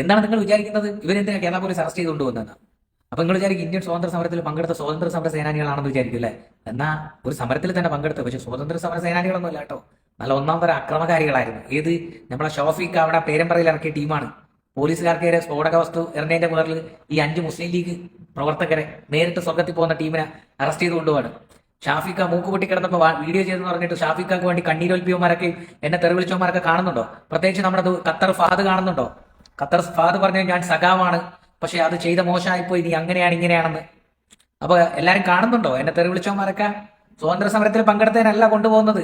എന്താണ് നിങ്ങൾ വിചാരിക്കുന്നത്? ഇവരെന്തിനാ കേരള പോലീസ് അറസ്റ്റ് ചെയ്ത് കൊണ്ടുവന്നത്? അപ്പൊ നിങ്ങൾ വിചാരിക്കും ഇന്ത്യൻ സ്വാതന്ത്ര്യ സമരത്തിൽ പങ്കെടുത്ത സ്വതന്ത്ര സമര സേനാനികളാണെന്ന് വിചാരിക്കും അല്ലേ? എന്നാ ഒരു സമരത്തിൽ തന്നെ പങ്കെടുത്തു, പക്ഷെ സ്വതന്ത്ര സമര സേനാനികളൊന്നും അല്ല കേട്ടോ. നല്ല ഒന്നാം തരം അക്രമകാരികളായിരുന്നു. ഏത് നമ്മളെ ഷോഫിക്ക് അവിടെ പേരമ്പറയിൽ ഇറക്കിയ ടീമാണ്. പോലീസുകാർക്കെതിരെ സ്ഫോടക വസ്തു എറിഞ്ഞതിന്റെ പേരിൽ ഈ 5 മുസ്ലിം ലീഗ് പ്രവർത്തകരെ നേരിട്ട് സ്വർഗത്തിൽ പോകുന്ന ടീമിനെ അറസ്റ്റ് ചെയ്ത് കൊണ്ടുപോവാണ്. ഷാഫിക്ക മൂക്കുപൊട്ടി കിടന്നപ്പോൾ വീഡിയോ ചെയ്തെന്ന് പറഞ്ഞിട്ട് ഷാഫിക്കക്ക് വേണ്ടി കണ്ണീരൊൽപ്പിയവന്മാരൊക്കെ എന്നെ തെറിവിളിച്ചവന്മാരൊക്കെ കാണുന്നുണ്ടോ? പ്രത്യേകിച്ച് നമ്മുടെ ഖത്തർ ഫഹദ് കാണുന്നുണ്ടോ? ഖത്തർ ഫഹദ് പറഞ്ഞു ഞാൻ സഖാവാണ്, പക്ഷെ അത് ചെയ്ത മോശമായിപ്പോയി, ഇനി അങ്ങനെയാണ് ഇങ്ങനെയാണെന്ന്. അപ്പൊ എല്ലാരും കാണുന്നുണ്ടോ എന്നെ തെറിവിളിച്ചവന്മാരൊക്കെ? സ്വാതന്ത്ര്യ സമരത്തിൽ പങ്കെടുത്തതിനല്ല കൊണ്ടുപോകുന്നത്,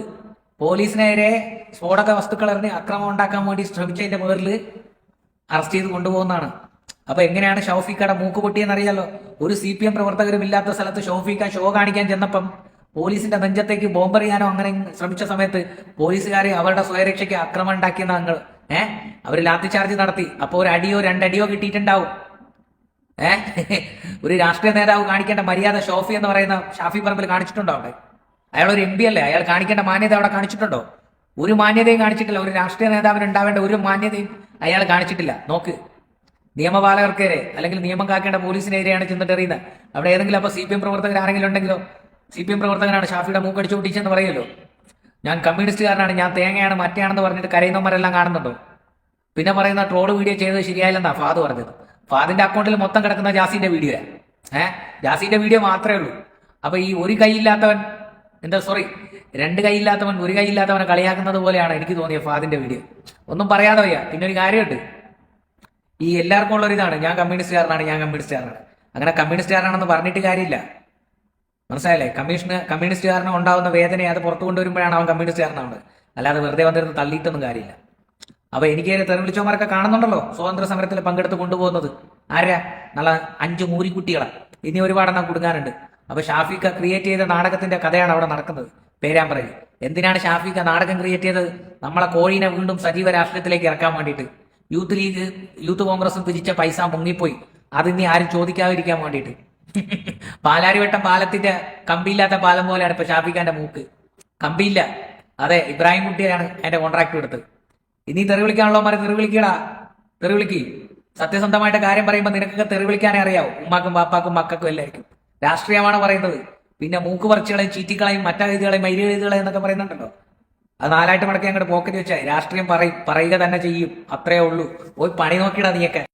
പോലീസിനെതിരെ സ്ഫോടക വസ്തുക്കൾ എറിഞ്ഞ് അക്രമം ഉണ്ടാക്കാൻ വേണ്ടി ശ്രമിച്ചതിന്റെ പേരിൽ അറസ്റ്റ് ചെയ്ത് കൊണ്ടുപോകുന്നതാണ്. അപ്പൊ എങ്ങനെയാണ് ഷൗഫിക്കയുടെ മൂക്ക് പൊട്ടിയെന്നറിയാലോ? ഒരു CPM പ്രവർത്തകരും ഇല്ലാത്ത സ്ഥലത്ത് ഷൗഫിക്ക ഷോ കാണിക്കാൻ ചെന്നപ്പം പോലീസിന്റെ നെഞ്ചത്തേക്ക് ബോംബെറിയാനോ അങ്ങനെ ശ്രമിച്ച സമയത്ത് പോലീസുകാരെ അവരുടെ സ്വയരക്ഷയ്ക്ക് അക്രമം ഉണ്ടാക്കിയെന്ന നിങ്ങൾ അവര് ലാത്തി ചാർജ് നടത്തി. അപ്പൊ ഒരു അടിയോ 2 അടിയോ കിട്ടിയിട്ടുണ്ടാവും. ഒരു രാഷ്ട്രീയ നേതാവ് കാണിക്കേണ്ട മര്യാദ ഷോഫി എന്ന് പറയുന്ന ഷാഫി പറമ്പിൽ കാണിച്ചിട്ടുണ്ടോ? അവിടെ അയാൾ ഒരു MP അല്ലേ, അയാൾ കാണിക്കേണ്ട മാന്യത അവിടെ കാണിച്ചിട്ടുണ്ടോ? ഒരു മാന്യതയും കാണിച്ചിട്ടില്ല. ഒരു രാഷ്ട്രീയ നേതാവിന് ഉണ്ടാവേണ്ട ഒരു മാന്യതയും അയാൾ കാണിച്ചിട്ടില്ല. നോക്ക്, നിയമപാലകർക്കെതിരെ അല്ലെങ്കിൽ നിയമം കാക്കേണ്ട പോലീസിനെതിരെയാണ് ചെന്നിട്ട് എറിയുന്നത്. അവിടെ ഏതെങ്കിലും അപ്പൊ CPM പ്രവർത്തകർ ആരെങ്കിലും ഉണ്ടെങ്കിലോ? CPM പ്രവർത്തകനാണ് ഷാഫിയുടെ മൂക്കടിച്ചു പൊട്ടിച്ചെന്ന് പറയുമല്ലോ. ഞാൻ കമ്മ്യൂണിസ്റ്റുകാരനാണ്, ഞാൻ തേങ്ങയാണ് മറ്റയാണെന്ന് പറഞ്ഞിട്ട് കരയുന്നവരെല്ലാം കാണുന്നുണ്ടോ? പിന്നെ പറയുന്ന ട്രോള് വീഡിയോ ചെയ്തത് ശരിയായില്ലെന്നാ ഫാദ് പറഞ്ഞത്. ഫാദിന്റെ അക്കൗണ്ടിൽ മൊത്തം കിടക്കുന്ന ജാസിന്റെ വീഡിയോ. ജാസിന്റെ വീഡിയോ മാത്രമേ ഉള്ളൂ. അപ്പൊ ഈ ഒരു കൈയില്ലാത്തവൻ 2 കൈയില്ലാത്തവൻ ഒരു കൈയില്ലാത്തവനെ കളിയാക്കുന്നത് പോലെയാണ് എനിക്ക് തോന്നിയ ഫാദിന്റെ വീഡിയോ. ഒന്നും പറയാതെ വയ്യ. പിന്നെ ഒരു കാര്യമുണ്ട്, ഈ എല്ലാവർക്കും ഉള്ള ഇതാണ്, ഞാൻ കമ്മ്യൂണിസ്റ്റുകാരനാണ്. അങ്ങനെ കമ്മ്യൂണിസ്റ്റുകാരനാണെന്ന് പറഞ്ഞിട്ട് കാര്യമില്ല, മനസ്സിലായില്ലേ? കമ്മ്യൂണിസ്റ്റുകാരന് ഉണ്ടാവുന്ന വേദനയെ അത് പുറത്തു കൊണ്ടുവരുമ്പോഴാണ് അവൻ കമ്മ്യൂണിസ്റ്റുകാരനാവുന്നത്. അല്ലാതെ വെറുതെ വന്നിരുന്ന് തള്ളിയിട്ടൊന്നും കാര്യമില്ല. അപ്പൊ എനിക്ക് തെറിവിളിച്ചവന്മാരൊക്കെ കാണുന്നുണ്ടല്ലോ സ്വാതന്ത്ര്യ സമരത്തിൽ പങ്കെടുത്ത് കൊണ്ടുപോകുന്നത്. ആരാ? നല്ല 5 മൂരിക്കുട്ടികളെ. ഇനി ഒരുപാടെണ്ണം കുടുങ്ങാനുണ്ട്. അപ്പൊ ഷാഫിക്ക ക്രിയേറ്റ് ചെയ്ത നാടകത്തിന്റെ കഥയാണ് അവിടെ നടക്കുന്നത് പേരാമ്പ്രയിൽ. എന്തിനാണ് ഷാഫിക്ക നാടകം ക്രിയേറ്റ് ചെയ്തത്? നമ്മളെ കോഴീനെ വീണ്ടും സജീവ രാഷ്ട്രീയത്തിലേക്ക് ഇറക്കാൻ വേണ്ടിയിട്ട്. യൂത്ത് കോൺഗ്രസും പിരിച്ച പൈസ മുങ്ങിപ്പോയി, അതിനി ആരും ചോദിക്കാതിരിക്കാൻ വേണ്ടിയിട്ട്. പാലാരിവട്ടം പാലത്തിന്റെ കമ്പിയില്ലാത്ത പാലം പോലെയാണ് ഇപ്പൊ ഷാഫിക്കാന്റെ മൂക്ക്. കമ്പിയില്ല. അതെ, ഇബ്രാഹിം കുട്ടിയാണ് അതിന്റെ കോൺട്രാക്ട് എടുത്തത്. ഇനി തെറിവിളിക്കാനുള്ളവന്മാരെ തെറിവിളിക്ക്. സത്യസന്ധമായിട്ട് കാര്യം പറയുമ്പോൾ നിനക്കൊക്കെ തെറിവിളിക്കാനേ അറിയാവും. ഉമ്മാക്കും പാപ്പാക്കും മക്കൾക്കും എല്ലാവർക്കും. രാഷ്ട്രീയമാണ് പറയുന്നത്. പിന്നെ മൂക്ക് പറിച്ചുകളെയും ചീറ്റിക്കളയും മറ്റെഴുതുകളെയും മൈരെഴുതുകളെയും എന്നൊക്കെ പറയുന്നുണ്ടല്ലോ. അത് 4 മടക്കി അങ്ങോട്ട് പോക്കറ്റ് വെച്ചാൽ രാഷ്ട്രീയം പറയുക തന്നെ ചെയ്യും. അത്രേ ഉള്ളൂ. പോയി പണി നോക്കിയിടാ നീയൊക്കെ.